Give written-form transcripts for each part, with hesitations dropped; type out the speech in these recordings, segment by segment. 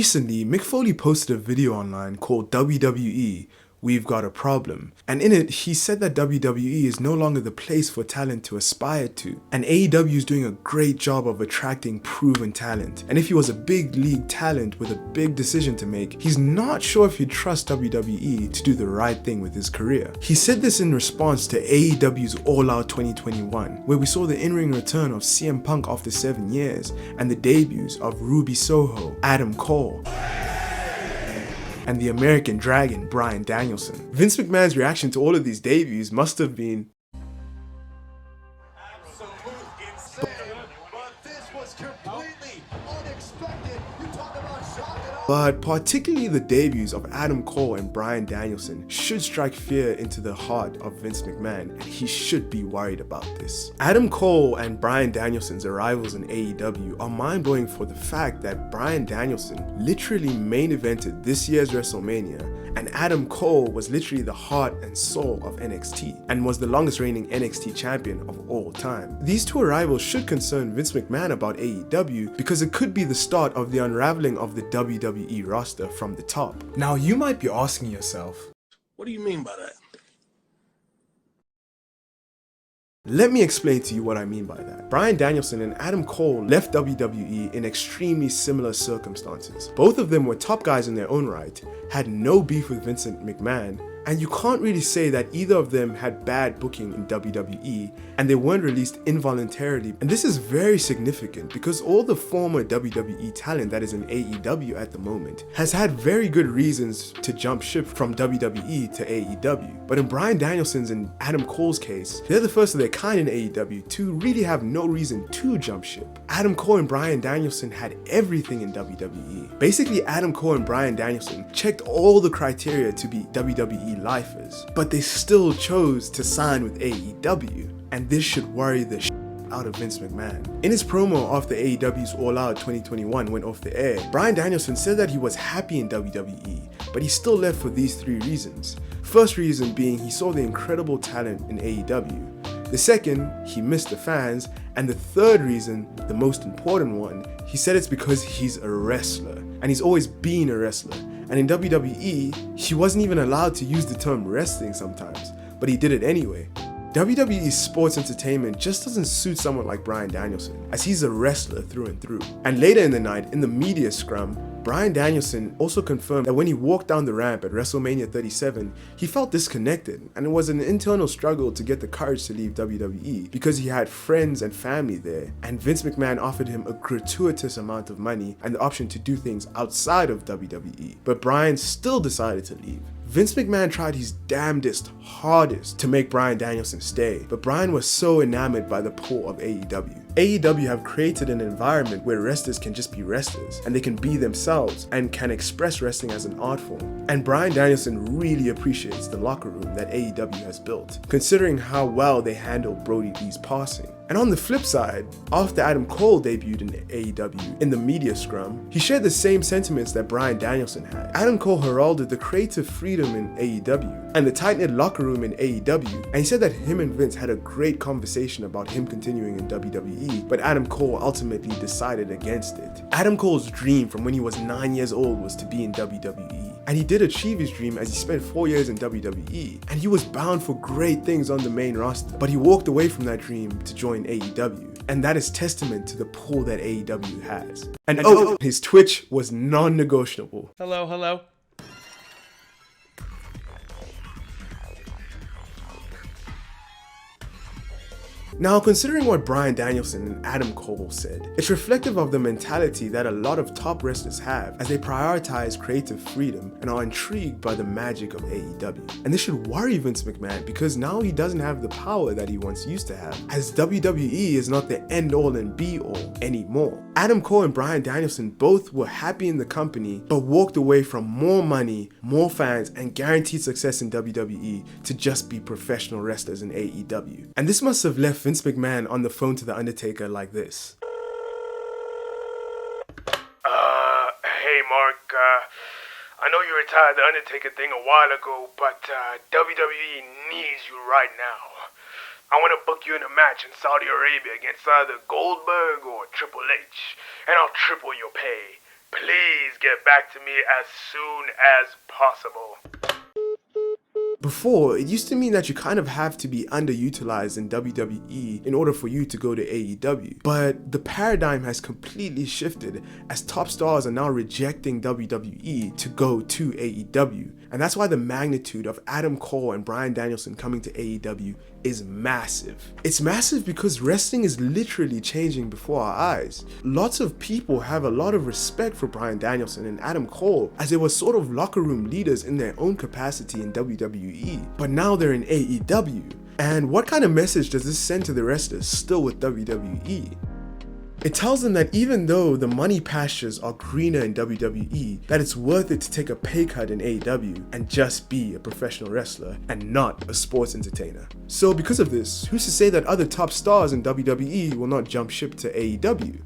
Recently, Mick Foley posted a video online called WWE We've Got a Problem, and in it he said that WWE is no longer the place for talent to aspire to, and AEW is doing a great job of attracting proven talent, and if he was a big league talent with a big decision to make, he's not sure if he'd trust WWE to do the right thing with his career. He said this in response to AEW's All Out 2021, where we saw the in-ring return of CM Punk after 7 years, and the debuts of Ruby Soho, Adam Cole, and the American Dragon, Bryan Danielson. Vince McMahon's reaction to all of these debuts must have been absolutely insane, but this was completely unexpected. You talk about shock and awe. But particularly the debuts of Adam Cole and Bryan Danielson should strike fear into the heart of Vince McMahon, and he should be worried about this. Adam Cole and Bryan Danielson's arrivals in AEW are mind-blowing for the fact that Bryan Danielson literally main evented this year's WrestleMania, and Adam Cole was literally the heart and soul of NXT, and was the longest reigning NXT champion of all time. These two arrivals should concern Vince McMahon about AEW because it could be the start of the unraveling of the WWE roster from the top. Now you might be asking yourself, What do you mean by that? let me explain to you what I mean by that. Bryan Danielson and Adam Cole left WWE in extremely similar circumstances. Both of them were top guys in their own right, had no beef with Vincent McMahon, and you can't really say that either of them had bad booking in WWE, and they weren't released involuntarily. And this is very significant because all the former WWE talent that is in AEW at the moment has had very good reasons to jump ship from WWE to AEW. But in Bryan Danielson's and Adam Cole's case, they're the first of their kind in AEW to really have no reason to jump ship. Adam Cole and Bryan Danielson had everything in WWE. Basically, Adam Cole and Bryan Danielson checked all the criteria to be WWE lifers, but they still chose to sign with AEW, and this should worry the out of Vince McMahon. In his promo after AEW's All Out 2021 went off the air, Bryan Danielson said that he was happy in WWE, but he still left for these 3 reasons. First reason being he saw the incredible talent in AEW. The second, he missed the fans, and the third reason, the most important one, he said it's because he's a wrestler, and he's always been a wrestler. And in WWE, he wasn't even allowed to use the term wrestling sometimes, but he did it anyway. WWE's sports entertainment just doesn't suit someone like Bryan Danielson, as he's a wrestler through and through. And later in the night, in the media scrum, Bryan Danielson also confirmed that when he walked down the ramp at WrestleMania 37, he felt disconnected, and it was an internal struggle to get the courage to leave WWE because he had friends and family there, and Vince McMahon offered him a gratuitous amount of money and the option to do things outside of WWE. But Bryan still decided to leave. Vince McMahon tried his damnedest, hardest to make Bryan Danielson stay, but Bryan was so enamored by the pull of AEW. AEW have created an environment where wrestlers can just be wrestlers, and they can be themselves, and can express wrestling as an art form. And Bryan Danielson really appreciates the locker room that AEW has built, considering how well they handled Brody Lee's passing. And on the flip side, after Adam Cole debuted in AEW in the media scrum, he shared the same sentiments that Bryan Danielson had. Adam Cole heralded the creative freedom in AEW and the tight-knit locker room in AEW, and he said that him and Vince had a great conversation about him continuing in WWE, but Adam Cole ultimately decided against it. Adam Cole's dream from when he was 9 years old was to be in WWE, and he did achieve his dream as he spent 4 years in WWE, and he was bound for great things on the main roster, but he walked away from that dream to join AEW, and that is testament to the pull that AEW has. And his Twitch was non-negotiable. Hello. Now, considering what Bryan Danielson and Adam Cole said, it's reflective of the mentality that a lot of top wrestlers have as they prioritize creative freedom and are intrigued by the magic of AEW. And this should worry Vince McMahon because now he doesn't have the power that he once used to have, as WWE is not the end-all and be-all anymore. Adam Cole and Bryan Danielson both were happy in the company, but walked away from more money, more fans, and guaranteed success in WWE to just be professional wrestlers in AEW. And this must have left Vince McMahon on the phone to The Undertaker like this. Hey Mark, I know you retired The Undertaker thing a while ago, but WWE needs you right now. I want to book you in a match in Saudi Arabia against either Goldberg or Triple H, and I'll triple your pay. please get back to me as soon as possible. Before, it used to mean that you kind of have to be underutilized in WWE in order for you to go to AEW. But the paradigm has completely shifted as top stars are now rejecting WWE to go to AEW. And that's why the magnitude of Adam Cole and Bryan Danielson coming to AEW is massive. It's massive because wrestling is literally changing before our eyes. Lots of people have a lot of respect for Bryan Danielson and Adam Cole as they were sort of locker room leaders in their own capacity in WWE. But now they're in AEW. And what kind of message does this send to the wrestlers still with WWE? It tells them that even though the money pastures are greener in WWE, that it's worth it to take a pay cut in AEW and just be a professional wrestler and not a sports entertainer. So because of this, who's to say that other top stars in WWE will not jump ship to AEW?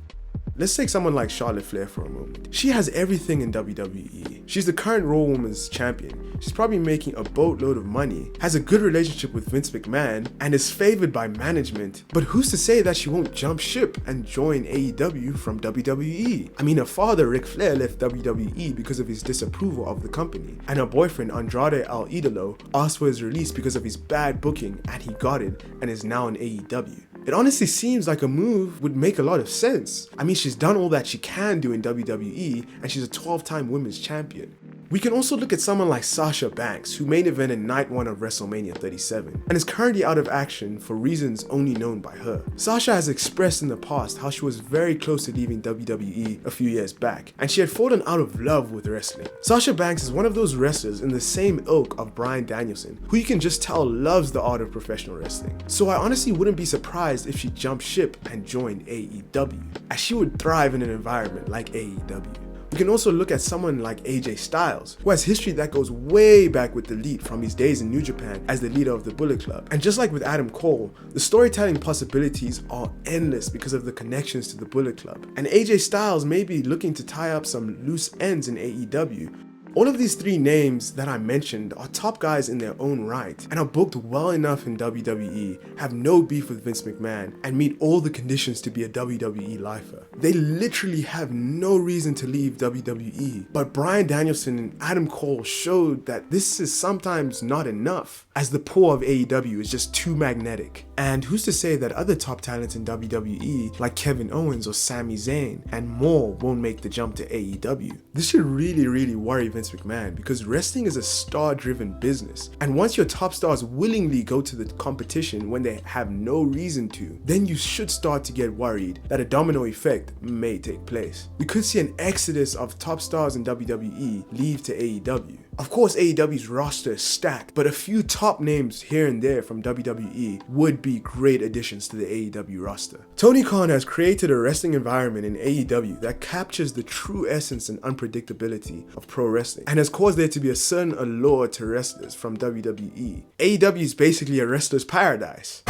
Let's take someone like Charlotte Flair for a moment. She has everything in WWE. She's the current Raw Women's Champion. She's probably making a boatload of money, has a good relationship with Vince McMahon, and is favored by management. But who's to say that she won't jump ship and join AEW from WWE? I mean, her father, Ric Flair, left WWE because of his disapproval of the company, and her boyfriend, Andrade El Idolo, asked for his release because of his bad booking, and he got it, and is now in AEW. It honestly seems like a move would make a lot of sense. I mean, she's done all that she can do in WWE, and she's a 12-time women's champion. We can also look at someone like Sasha Banks, who main evented night 1 of WrestleMania 37, and is currently out of action for reasons only known by her. Sasha has expressed in the past how she was very close to leaving WWE a few years back, and she had fallen out of love with wrestling. Sasha Banks is one of those wrestlers in the same ilk of Bryan Danielson, who you can just tell loves the art of professional wrestling. So I honestly wouldn't be surprised if she jumped ship and joined AEW, as she would thrive in an environment like AEW. We can also look at someone like AJ Styles, who has history that goes way back with the Elite from his days in New Japan as the leader of the Bullet Club. And just like with Adam Cole, the storytelling possibilities are endless because of the connections to the Bullet Club. And AJ Styles may be looking to tie up some loose ends in AEW. All of these three names that I mentioned are top guys in their own right and are booked well enough in WWE, have no beef with Vince McMahon, and meet all the conditions to be a WWE lifer. They literally have no reason to leave WWE, but Bryan Danielson and Adam Cole showed that this is sometimes not enough, as the pull of AEW is just too magnetic. And who's to say that other top talents in WWE like Kevin Owens or Sami Zayn and more won't make the jump to AEW? This should really worry Vince McMahon, because wrestling is a star-driven business, and once your top stars willingly go to the competition when they have no reason to, then you should start to get worried that a domino effect may take place. We could see an exodus of top stars in WWE leave to AEW. Of course, AEW's roster is stacked, but a few top names here and there from WWE would be great additions to the AEW roster. Tony Khan has created a wrestling environment in AEW that captures the true essence and unpredictability of pro wrestling, and has caused there to be a certain allure to wrestlers from WWE. AEW is basically a wrestler's paradise.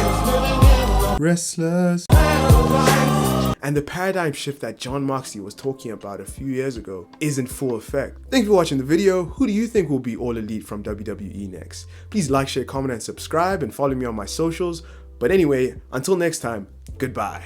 Wrestlers. And the paradigm shift that John Moxley was talking about a few years ago is in full effect. Thank you for watching the video. Who do you think will be All Elite from WWE next? Please like, share, comment, and subscribe, and follow me on my socials. But anyway, until next time, goodbye.